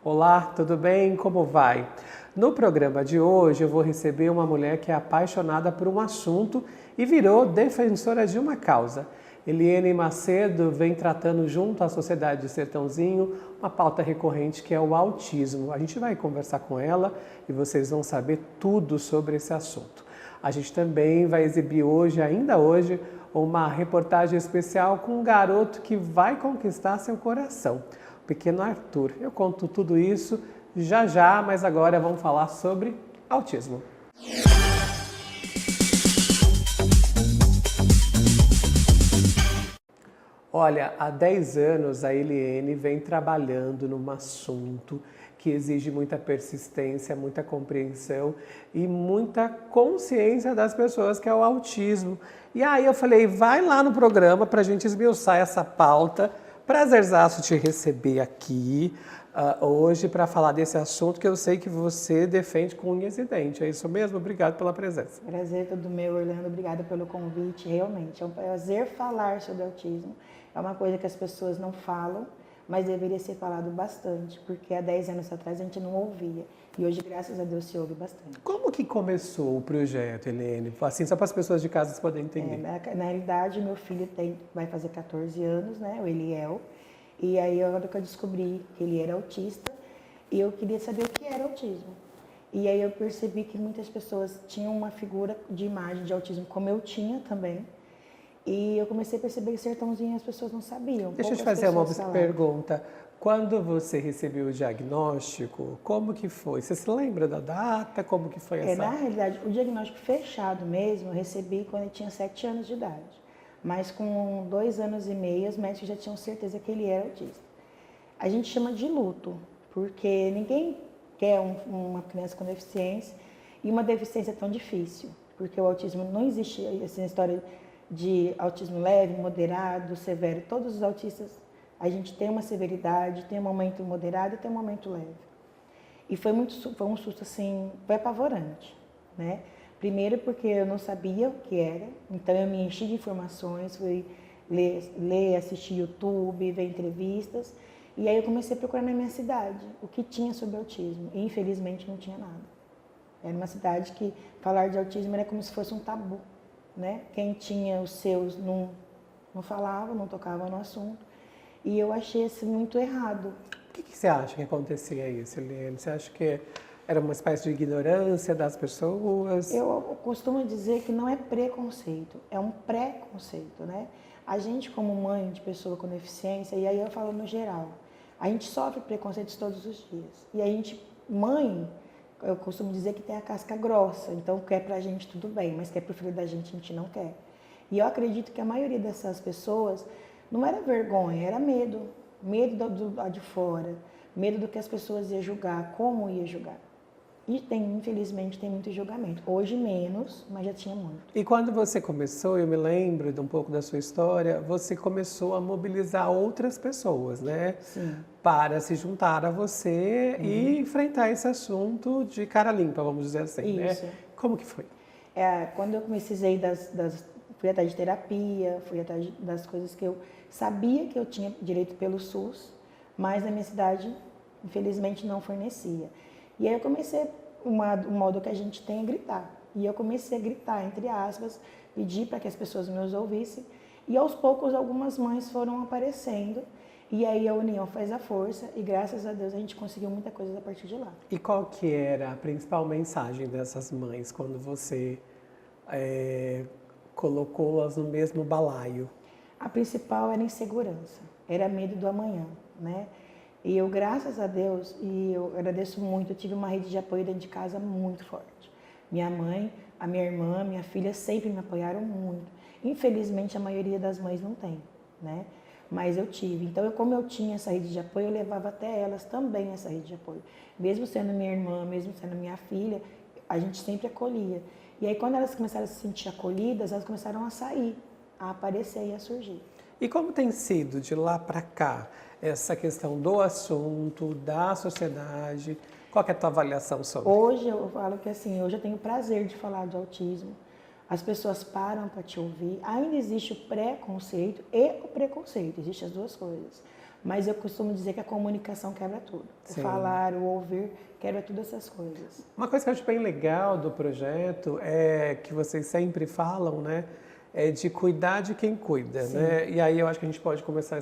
Olá, tudo bem? Como vai? No programa de hoje eu vou receber uma mulher que é apaixonada por um assunto e virou defensora de uma causa. Eliene Macedo vem tratando junto à Sociedade de Sertãozinho uma pauta recorrente que é o autismo. A gente vai conversar com ela e vocês vão saber tudo sobre esse assunto. A gente também vai exibir hoje, ainda hoje, uma reportagem especial com um garoto que vai conquistar seu coração, o pequeno Arthur. Eu conto tudo isso já já, mas agora vamos falar sobre autismo. Olha, há 10 anos a Eliene vem trabalhando num assunto que exige muita persistência, muita compreensão e muita consciência das pessoas, que é o autismo. E aí eu falei, vai lá no programa para a gente esmiuçar essa pauta. Prazerzaço te receber aqui hoje para falar desse assunto que eu sei que você defende com unhas e dentes. É isso mesmo? Obrigado pela presença. Prazer todo meu, Orlando. Obrigada pelo convite. Realmente, é um prazer falar sobre autismo. É uma coisa que as pessoas não falam, mas deveria ser falado bastante, porque há 10 anos atrás a gente não ouvia. E hoje, graças a Deus, se ouve bastante. Como que começou o projeto, Eliene? Assim, só para as pessoas de casa poderem entender. Na realidade, meu filho vai fazer 14 anos, né, o Eliel. E aí, a hora que eu descobri que ele era autista, eu queria saber o que era autismo. E aí eu percebi que muitas pessoas tinham uma figura de imagem de autismo, como eu tinha também. E eu comecei a perceber que Sertãozinho as pessoas não sabiam. Deixa eu te fazer uma pergunta. Quando você recebeu o diagnóstico, como que foi? Você se lembra da data? Como que foi essa? Na realidade, o diagnóstico fechado mesmo eu recebi quando eu tinha 7 anos de idade. Mas com 2 anos e meio, os médicos já tinham certeza que ele era autista. A gente chama de luto, porque ninguém quer uma criança com deficiência e uma deficiência tão difícil. Porque o autismo não existe, essa história de autismo leve, moderado, severo. Todos os autistas, a gente tem uma severidade, tem um momento moderado e tem um momento leve. E foi um susto assim, foi apavorante, né? Primeiro porque eu não sabia o que era, então eu me enchi de informações, fui ler, assistir YouTube, ver entrevistas, e aí eu comecei a procurar na minha cidade o que tinha sobre autismo, e infelizmente não tinha nada. Era uma cidade que falar de autismo era como se fosse um tabu, né? Quem tinha os seus não falava, não tocava no assunto, e eu achei assim muito errado. O que você acha que acontecia isso, Eliene? Você acha que era uma espécie de ignorância das pessoas? Eu costumo dizer que não é preconceito, é um pré-conceito, né? A gente, como mãe de pessoa com deficiência, e aí eu falo no geral, a gente sofre preconceitos todos os dias. E a gente, mãe, eu costumo dizer que tem a casca grossa, então quer pra gente tudo bem, mas quer pro filho da gente, a gente não quer. E eu acredito que a maioria dessas pessoas não era vergonha, era medo. Medo do lado de fora, medo do que as pessoas iam julgar, como ia julgar. E infelizmente, tem muito julgamento. Hoje menos, mas já tinha muito. E quando você começou, eu me lembro de um pouco da sua história, você começou a mobilizar outras pessoas, né? Sim. Para se juntar a você e enfrentar esse assunto de cara limpa, vamos dizer assim, Isso. né? Como que foi? Quando eu precisei fui atrás de terapia, fui atrás das coisas que eu sabia que eu tinha direito pelo SUS, mas na minha cidade, infelizmente, não fornecia. E aí eu comecei, o modo que a gente tem é gritar. E eu comecei a gritar, entre aspas, pedir para que as pessoas me ouvissem. E aos poucos algumas mães foram aparecendo. E aí a união faz a força e graças a Deus a gente conseguiu muita coisa a partir de lá. E qual que era a principal mensagem dessas mães quando você colocou-las no mesmo balaio? A principal era insegurança, era medo do amanhã, né? E eu, graças a Deus, e eu agradeço muito, eu tive uma rede de apoio dentro de casa muito forte. Minha mãe, a minha irmã, minha filha sempre me apoiaram muito. Infelizmente, a maioria das mães não tem, né? Mas eu tive. Então, como eu tinha essa rede de apoio, eu levava até elas também essa rede de apoio. Mesmo sendo minha irmã, mesmo sendo minha filha, a gente sempre acolhia. E aí, quando elas começaram a se sentir acolhidas, elas começaram a sair, a aparecer e a surgir. E como tem sido de lá para cá essa questão do assunto, da sociedade? Qual que é a tua avaliação sobre? Hoje eu falo que assim, hoje eu tenho prazer de falar de autismo. As pessoas param para te ouvir. Ainda existe o pré-conceito e o preconceito, existem as duas coisas. Mas eu costumo dizer que a comunicação quebra tudo. Sim. O falar, o ouvir, quebra todas essas coisas. Uma coisa que eu acho bem legal do projeto é que vocês sempre falam, né? É de cuidar de quem cuida, Sim. né? E aí eu acho que a gente pode começar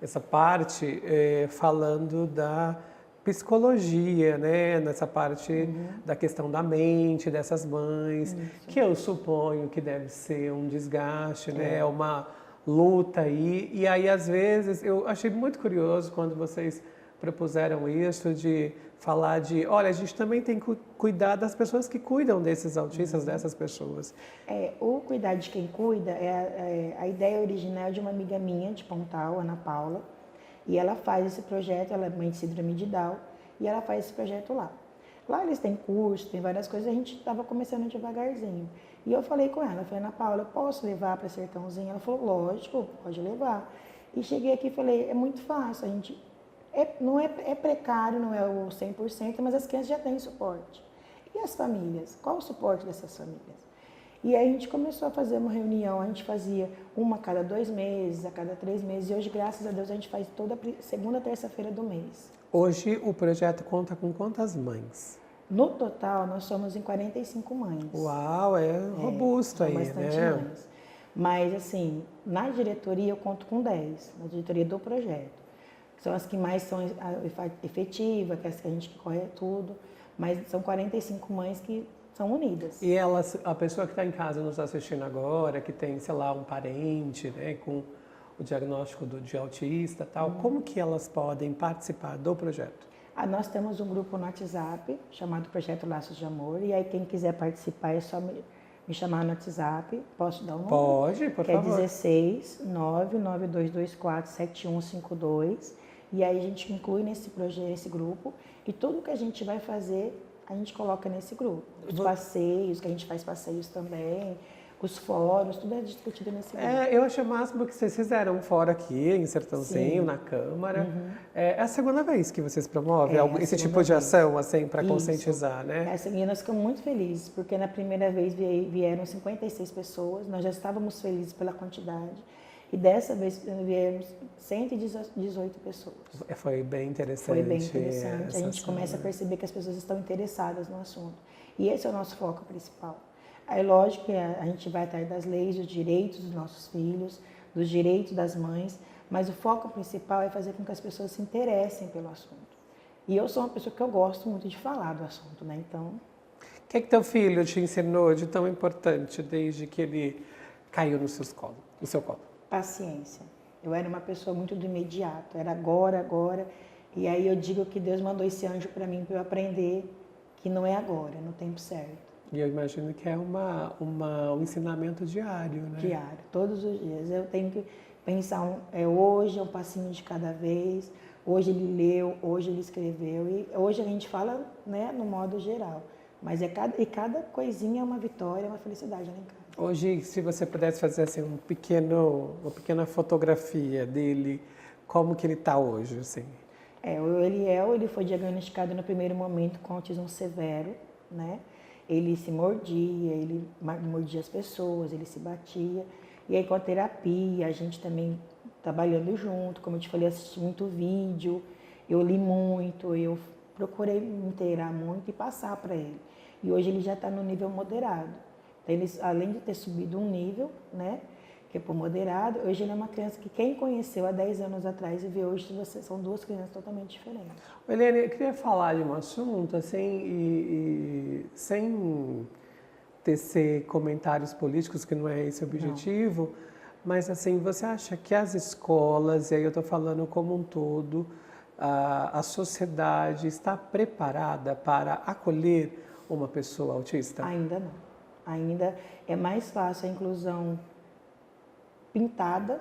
essa parte falando da psicologia, né? Nessa parte da questão da mente dessas mães, que eu suponho que deve ser um desgaste, né? Uma luta aí. E aí, às vezes, eu achei muito curioso quando vocês propuseram isso de falar de, olha, a gente também tem que cuidar das pessoas que cuidam desses autistas, dessas pessoas. O cuidar de quem cuida a ideia original de uma amiga minha de Pontal, Ana Paula, e ela faz esse projeto, ela é mãe de síndrome de Down, e ela faz esse projeto lá. Lá eles têm curso, tem várias coisas, a gente estava começando devagarzinho. E eu falei com ela, eu falei, Ana Paula, eu posso levar para Sertãozinho? Ela falou, lógico, pode levar. E cheguei aqui e falei, é muito fácil, a gente não é precário, não é o 100%, mas as crianças já têm suporte. E as famílias? Qual o suporte dessas famílias? E aí a gente começou a fazer uma reunião, a gente fazia uma a cada 2 meses, a cada 3 meses, e hoje, graças a Deus, a gente faz toda segunda terça-feira do mês. Hoje o projeto conta com quantas mães? No total, nós somos em 45 mães. Uau, é robusto aí, bastante né? mães. Mas, assim, na diretoria eu conto com 10, na diretoria do projeto. São as que mais são efetivas, que é as que a gente corre tudo, mas são 45 mães que são unidas. E elas, a pessoa que está em casa nos assistindo agora, que tem, sei lá, um parente, né, com o diagnóstico de autista e tal, como que elas podem participar do projeto? Nós temos um grupo no WhatsApp chamado Projeto Laços de Amor, e aí quem quiser participar é só me chamar no WhatsApp. Posso dar o número? Pode, por favor. Que é 16 99224 7152. E aí a gente inclui nesse projeto, nesse grupo, e tudo que a gente vai fazer, a gente coloca nesse grupo. Os passeios, que a gente faz passeios também, os fóruns, tudo é discutido nesse grupo. Eu achei o máximo que vocês fizeram um fórum aqui em Sertãozinho, na Câmara. É a segunda vez que vocês promovem esse tipo de ação, assim, para conscientizar, né? E nós ficamos muito felizes, porque na primeira vez vieram 56 pessoas, nós já estávamos felizes pela quantidade. E dessa vez vieram 118 pessoas. Foi bem interessante. Foi bem interessante. A gente começa a perceber que as pessoas estão interessadas no assunto. E esse é o nosso foco principal. Aí, lógico que a gente vai atrás das leis, dos direitos dos nossos filhos, dos direitos das mães, mas o foco principal é fazer com que as pessoas se interessem pelo assunto. E eu sou uma pessoa que eu gosto muito de falar do assunto, né? Então... O que é que teu filho te ensinou de tão importante desde que ele caiu no seu colo? Paciência. Eu era uma pessoa muito do imediato, era agora. E aí eu digo que Deus mandou esse anjo para mim, para eu aprender que não é agora, no tempo certo. E eu imagino que é um ensinamento diário, né? Diário, todos os dias. Eu tenho que pensar, hoje é um passinho de cada vez, hoje ele leu, hoje ele escreveu, e hoje a gente fala, né, no modo geral. Mas cada coisinha é uma vitória, é uma felicidade lá em casa. Hoje, se você pudesse fazer assim, uma pequena fotografia dele, como que ele está hoje, assim? Ele foi diagnosticado no primeiro momento com autismo severo, né? Ele se mordia, ele mordia as pessoas, ele se batia. E aí com a terapia, a gente também trabalhando junto, como eu te falei, assisti muito vídeo, eu li muito, eu procurei me inteirar muito e passar para ele. E hoje ele já está no nível moderado. Então, ele, além de ter subido um nível, né, que é para o moderado, hoje ele é uma criança que quem conheceu há 10 anos atrás e vê hoje, são duas crianças totalmente diferentes. Eliane, eu queria falar de um assunto, assim, sem tecer comentários políticos, que não é esse o objetivo, mas assim, você acha que as escolas, e aí eu estou falando como um todo, a sociedade está preparada para acolher uma pessoa autista? Ainda não. Ainda é mais fácil a inclusão pintada,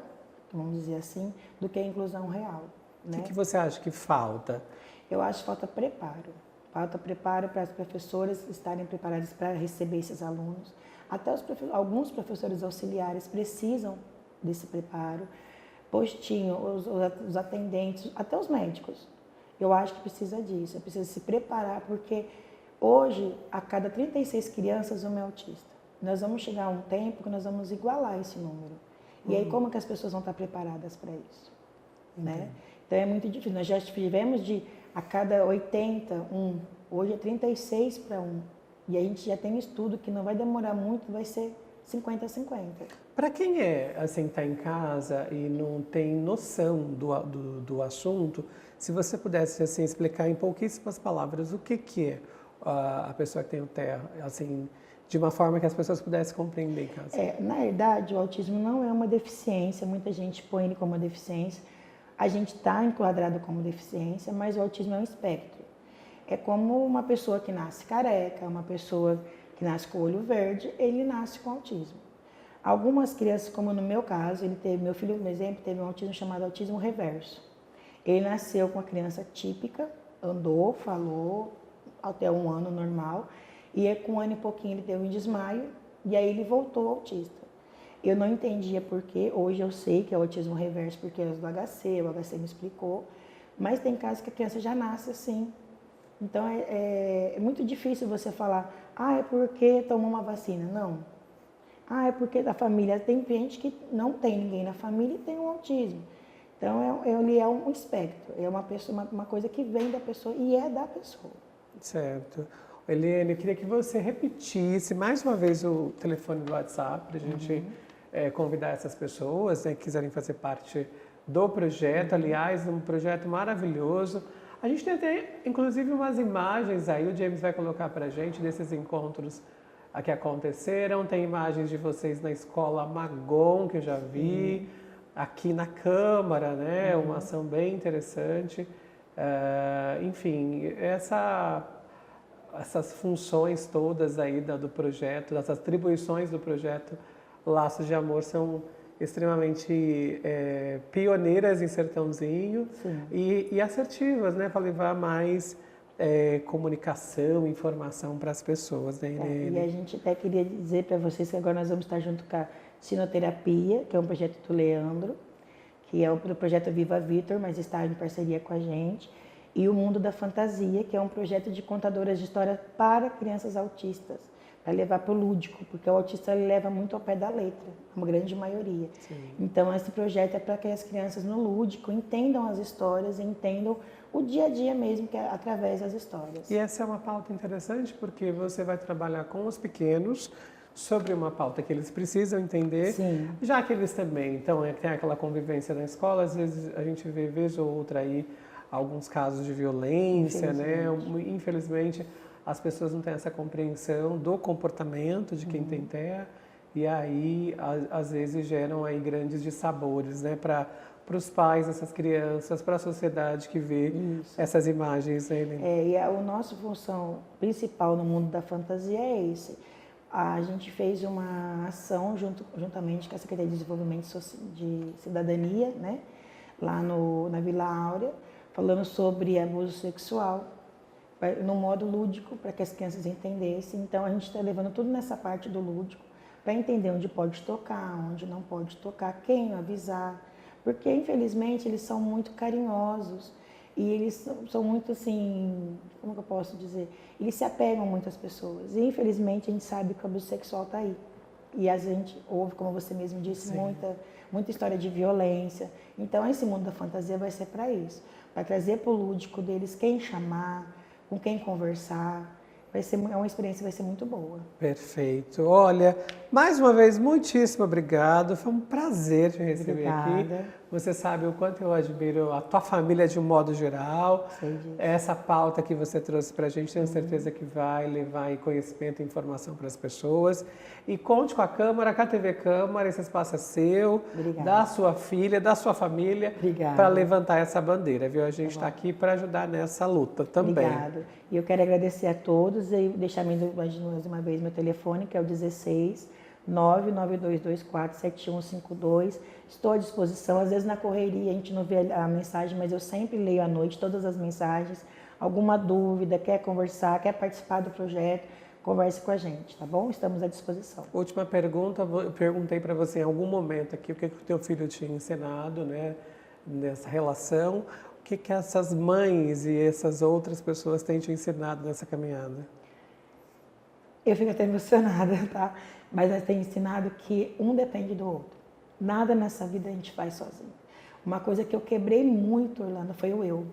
vamos dizer assim, do que a inclusão real. Né? O que você acha que falta? Eu acho que falta preparo. Falta preparo para as professoras estarem preparadas para receber esses alunos. Até alguns professores auxiliares precisam desse preparo. Postinho, os atendentes, até os médicos. Eu acho que precisa disso, precisa se preparar, porque hoje, a cada 36 crianças, uma é autista. Nós vamos chegar a um tempo que nós vamos igualar esse número. E aí, como que as pessoas vão estar preparadas para isso? Né? Então é muito difícil. Nós já tivemos de a cada 80, hoje é 36 para 1. E a gente já tem estudo que não vai demorar muito, vai ser 50-50. Para quem assim, está em casa e não tem noção do assunto, se você pudesse assim, explicar em pouquíssimas palavras o que é a pessoa que tem o TEA, assim, de uma forma que as pessoas pudessem compreender em casa. Na verdade, o autismo não é uma deficiência, muita gente põe ele como uma deficiência. A gente está enquadrado como deficiência, mas o autismo é um espectro. É como uma pessoa que nasce careca, uma pessoa que nasce com o olho verde, ele nasce com autismo. Algumas crianças, como no meu caso, meu filho, por exemplo, teve um autismo chamado autismo reverso. Ele nasceu com uma criança típica, andou, falou, até 1 ano normal, e com 1 ano e pouquinho ele teve um desmaio, e aí ele voltou autista. Eu não entendia por quê, hoje eu sei que é o autismo reverso porque é do HC, o HC me explicou, mas tem casos que a criança já nasce assim. Então é muito difícil você falar, é porque tomou uma vacina. Não. É porque da família. Tem gente que não tem ninguém na família e tem um autismo. Então ele é um espectro, é uma coisa que vem da pessoa e é da pessoa. Certo. Eliane, eu queria que você repetisse mais uma vez o telefone do WhatsApp para a gente convidar essas pessoas, né, que quiserem fazer parte do projeto. Aliás, um projeto maravilhoso. A gente tem até, inclusive, umas imagens aí, o James vai colocar para a gente desses encontros que aconteceram. Tem imagens de vocês na escola Magon, que eu já vi, aqui na Câmara, né? Uma ação bem interessante. Enfim, essas funções todas aí do projeto, essas atribuições do projeto Laços de Amor são extremamente pioneiras em Sertãozinho e assertivas, né, para levar mais comunicação, informação para as pessoas. Né, e a gente até queria dizer para vocês que agora nós vamos estar junto com a Sinoterapia, que é um projeto do Leandro, que é o projeto Viva Vitor, mas está em parceria com a gente, e o Mundo da Fantasia, que é um projeto de contadoras de história para crianças autistas, para levar para o lúdico, porque o autista ele leva muito ao pé da letra, uma grande maioria. Sim. Então, esse projeto é para que as crianças no lúdico entendam as histórias, entendam o dia a dia mesmo, que é através das histórias. E essa é uma pauta interessante, porque você vai trabalhar com os pequenos sobre uma pauta que eles precisam entender, Sim. já que eles também tem aquela convivência na escola, às vezes a gente vê, vez ou outra aí, alguns casos de violência, né? Infelizmente, as pessoas não têm essa compreensão do comportamento de quem tem TEA e aí, às vezes, geram aí grandes dissabores, né? Para os pais dessas crianças, para a sociedade que vê essas imagens. Né? E a nossa função principal no Mundo da Fantasia é esse. A gente fez uma ação juntamente com a Secretaria de Desenvolvimento de Cidadania, né? Lá na Vila Áurea, falando sobre abuso sexual, no modo lúdico, para que as crianças entendessem. Então, a gente está levando tudo nessa parte do lúdico, para entender onde pode tocar, onde não pode tocar, quem avisar. Porque, infelizmente, eles são muito carinhosos e eles são muito, assim, como que eu posso dizer? Eles se apegam muito às pessoas. E, infelizmente, a gente sabe que o abuso sexual está aí. E a gente ouve, como você mesmo disse, muita história de violência. Então, esse Mundo da Fantasia vai ser para isso. Vai trazer para o lúdico deles quem chamar, com quem conversar. É uma experiência que vai ser muito boa. Perfeito. Olha, mais uma vez, muitíssimo obrigado. Foi um prazer te receber aqui. Você sabe o quanto eu admiro a tua família de um modo geral. Sei disso. Essa pauta que você trouxe para a gente, tenho certeza que vai levar conhecimento e informação para as pessoas. E conte com a Câmara, com a TV Câmara, esse espaço é seu, da sua filha, da sua família, para levantar essa bandeira, viu? A gente está aqui para ajudar nessa luta também. Obrigada. E eu quero agradecer a todos e deixar mais uma vez meu telefone, que é o 16 99224 7152. Estou à disposição. Às vezes na correria a gente não vê a mensagem, mas eu sempre leio à noite todas as mensagens. Alguma dúvida, quer conversar, quer participar do projeto, converse com a gente, tá bom? Estamos à disposição. Última pergunta, eu perguntei para você em algum momento aqui o que o teu filho tinha ensinado, né, nessa relação. O que essas mães e essas outras pessoas têm te ensinado nessa caminhada? Eu fico até emocionada, tá? Mas elas têm ensinado que um depende do outro. Nada nessa vida a gente faz sozinho. Uma coisa que eu quebrei muito, Orlando, foi o eu.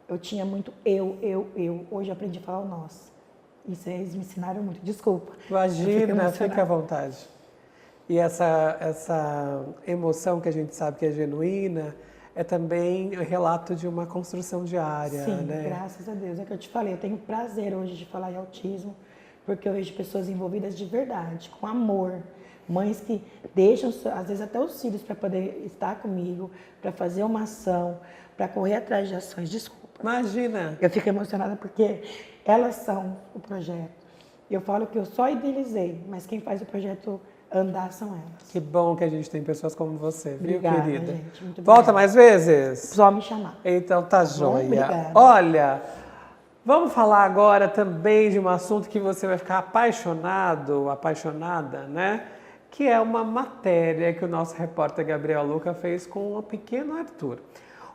Eu tinha muito eu. Hoje eu aprendi a falar o nós. Isso eles me ensinaram muito. Desculpa. Imagina, fica à vontade. E essa emoção que a gente sabe que é genuína é também relato de uma construção diária, Sim, né? graças a Deus. É que eu te falei, eu tenho prazer hoje de falar em autismo, porque eu vejo pessoas envolvidas de verdade, com amor. Mães que deixam, às vezes, até os filhos para poder estar comigo, para fazer uma ação, para correr atrás de ações. Desculpa. Imagina! Eu fico emocionada porque elas são o projeto. Eu falo que eu só idealizei, mas quem faz o projeto andar são elas. Que bom que a gente tem pessoas como você, viu, Obrigada, querida? gente. Muito Volta obrigada. mais vezes? Só me chamar. Então tá joia. Obrigada. Olha, vamos falar agora também de um assunto que você vai ficar apaixonado, apaixonada, né? Que é uma matéria que o nosso repórter Gabriel Luca fez com o pequeno Arthur.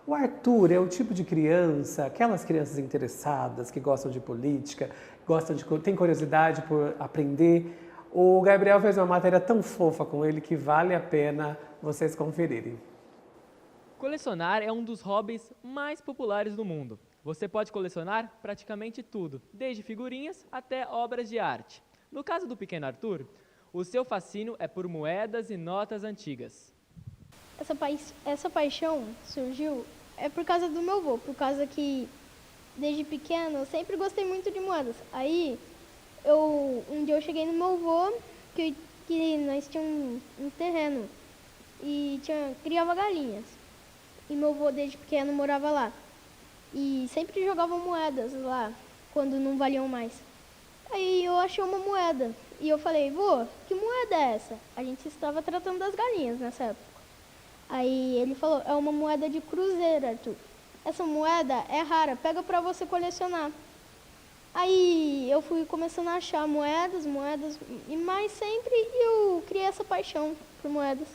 O Arthur é o tipo de criança, aquelas crianças interessadas, que gostam de política, têm curiosidade por aprender. O Gabriel fez uma matéria tão fofa com ele que vale a pena vocês conferirem. Colecionar é um dos hobbies mais populares do mundo. Você pode colecionar praticamente tudo, desde figurinhas até obras de arte. No caso do pequeno Arthur, o seu fascínio é por moedas e notas antigas. Essa paixão surgiu por causa do meu avô, por causa que desde pequeno eu sempre gostei muito de moedas. Aí um dia eu cheguei no meu avô, que nós tínhamos um terreno e criava galinhas. E meu avô desde pequeno morava lá. E sempre jogava moedas lá, quando não valiam mais. Aí eu achei uma moeda. E eu falei, vô, que moeda é essa? A gente estava tratando das galinhas nessa época. Aí ele falou, é uma moeda de cruzeiro, Arthur. Essa moeda é rara, pega pra você colecionar. Aí eu fui começando a achar moedas, e mais sempre eu criei essa paixão por moedas.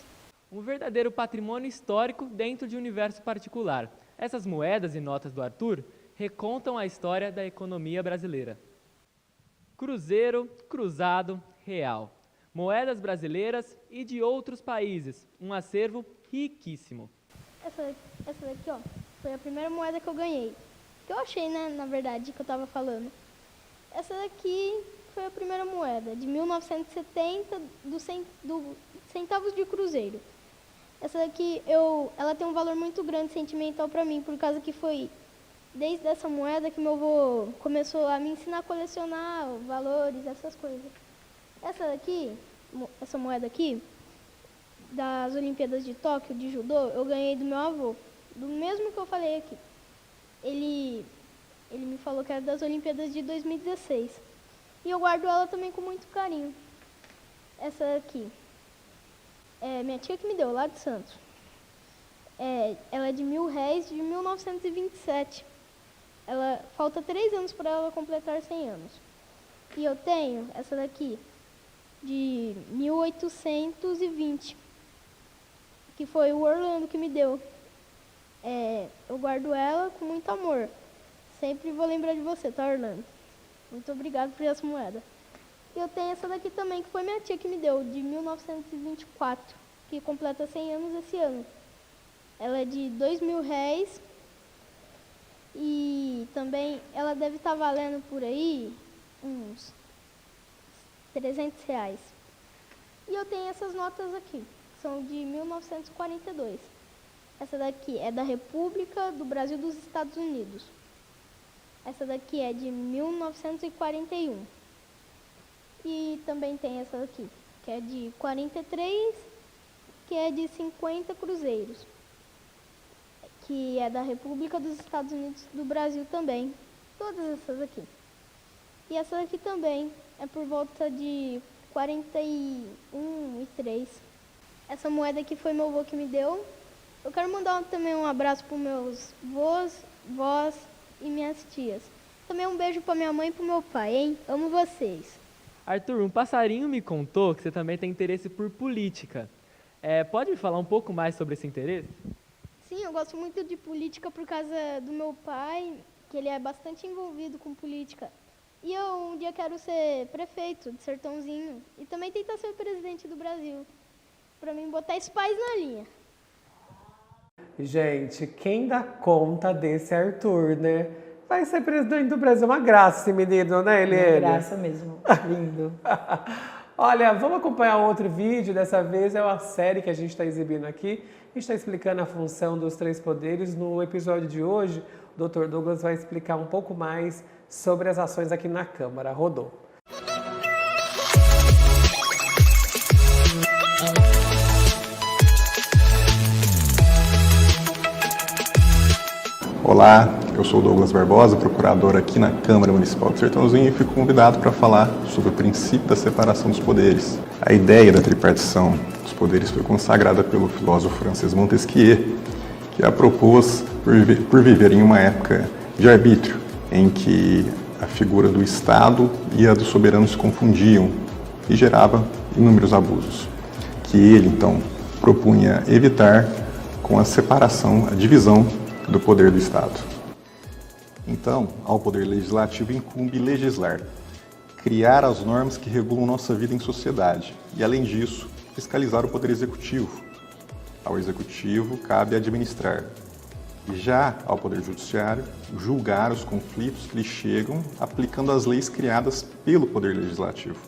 Um verdadeiro patrimônio histórico dentro de um universo particular. Essas moedas e notas do Arthur recontam a história da economia brasileira. Cruzeiro, cruzado, real. Moedas brasileiras e de outros países. Um acervo riquíssimo. Essa daqui, ó, foi a primeira moeda que eu ganhei. Que eu achei, né, na verdade, que eu tava falando. Essa daqui foi a primeira moeda, de 1970, do centavos de cruzeiro. Essa daqui, ela tem um valor muito grande sentimental para mim, por causa que foi desde essa moeda que meu avô começou a me ensinar a colecionar valores, essas coisas. Essa moeda aqui, das Olimpíadas de Tóquio, de judô, eu ganhei do meu avô, do mesmo que eu falei aqui. Ele me falou que era das Olimpíadas de 2016. E eu guardo ela também com muito carinho. Essa aqui. É minha tia que me deu, lá de Santos. Ela é de R$1.000, de 1927. Falta 3 anos para ela completar 100 anos. E eu tenho essa daqui, de 1820, que foi o Orlando que me deu. Eu guardo ela com muito amor. Sempre vou lembrar de você, tá, Orlando? Muito obrigado por essa moeda. E eu tenho essa daqui também, que foi minha tia que me deu, de 1924, que completa 100 anos esse ano. Ela é de R$2.000 e também ela deve estar valendo por aí uns R$300. E eu tenho essas notas aqui, que são de 1942. Essa daqui é da República do Brasil dos Estados Unidos. Essa daqui é de 1941. E também tem essa daqui, que é de 43, que é de 50 cruzeiros, que é da República dos Estados Unidos do Brasil também. Todas essas aqui. E essa daqui também é por volta de 41,3. Essa moeda aqui foi meu avô que me deu. Eu quero mandar também um abraço para meus vós e minhas tias. Também um beijo para minha mãe e para o meu pai, hein? Amo vocês. Arthur, um passarinho me contou que você também tem interesse por política. Pode me falar um pouco mais sobre esse interesse? Sim, eu gosto muito de política por causa do meu pai, que ele é bastante envolvido com política. E eu um dia quero ser prefeito de Sertãozinho e também tentar ser presidente do Brasil, para mim botar esse país na linha. Gente, quem dá conta desse Arthur, né? Vai ser presidente do Brasil. Uma graça esse menino, né, Eliane? Uma graça mesmo. Lindo. Olha, vamos acompanhar outro vídeo. Dessa vez é uma série que a gente está exibindo aqui. A gente está explicando a função dos 3 poderes. No episódio de hoje, o Dr. Douglas vai explicar um pouco mais sobre as ações aqui na Câmara. Rodou. Olá, eu sou o Douglas Barbosa, procurador aqui na Câmara Municipal de Sertãozinho e fui convidado para falar sobre o princípio da separação dos poderes. A ideia da tripartição dos poderes foi consagrada pelo filósofo francês Montesquieu, que a propôs por viver em uma época de arbítrio, em que a figura do Estado e a do soberano se confundiam e gerava inúmeros abusos, que ele, então, propunha evitar com a separação, a divisão do poder do Estado. Então, ao poder legislativo incumbe legislar, criar as normas que regulam nossa vida em sociedade e, além disso, fiscalizar o poder executivo. Ao executivo cabe administrar. Já ao poder judiciário, julgar os conflitos que lhe chegam aplicando as leis criadas pelo poder legislativo.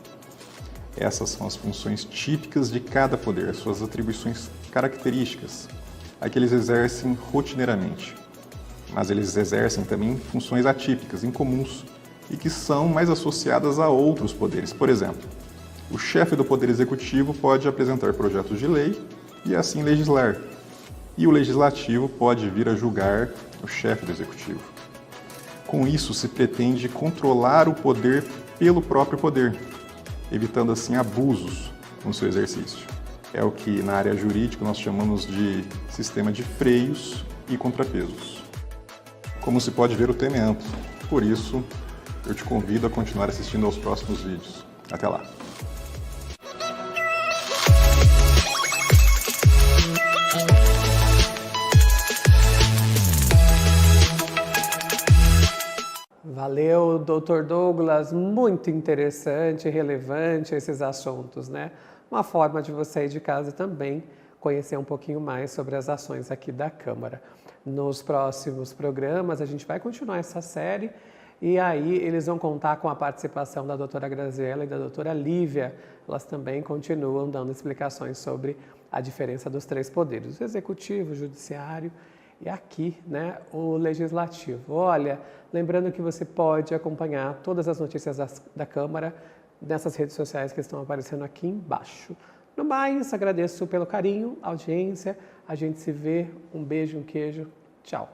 Essas são as funções típicas de cada poder, as suas atribuições características, a que eles exercem rotineiramente. Mas eles exercem também funções atípicas, incomuns, e que são mais associadas a outros poderes. Por exemplo, o chefe do Poder Executivo pode apresentar projetos de lei e assim legislar. E o Legislativo pode vir a julgar o chefe do Executivo. Com isso, se pretende controlar o poder pelo próprio poder, evitando assim abusos no seu exercício. É o que na área jurídica nós chamamos de sistema de freios e contrapesos. Como se pode ver, o tema é amplo, por isso eu te convido a continuar assistindo aos próximos vídeos. Até lá! Valeu, Dr. Douglas. Muito interessante e relevante esses assuntos, né? Uma forma de você aí de casa também conhecer um pouquinho mais sobre as ações aqui da Câmara. Nos próximos programas a gente vai continuar essa série e aí eles vão contar com a participação da doutora Graziela e da doutora Lívia. Elas também continuam dando explicações sobre a diferença dos 3 poderes, o executivo, o judiciário e aqui, né, o legislativo. Olha, lembrando que você pode acompanhar todas as notícias da Câmara nessas redes sociais que estão aparecendo aqui embaixo. No mais, agradeço pelo carinho, audiência. A gente se vê. Um beijo, um queijo. Tchau.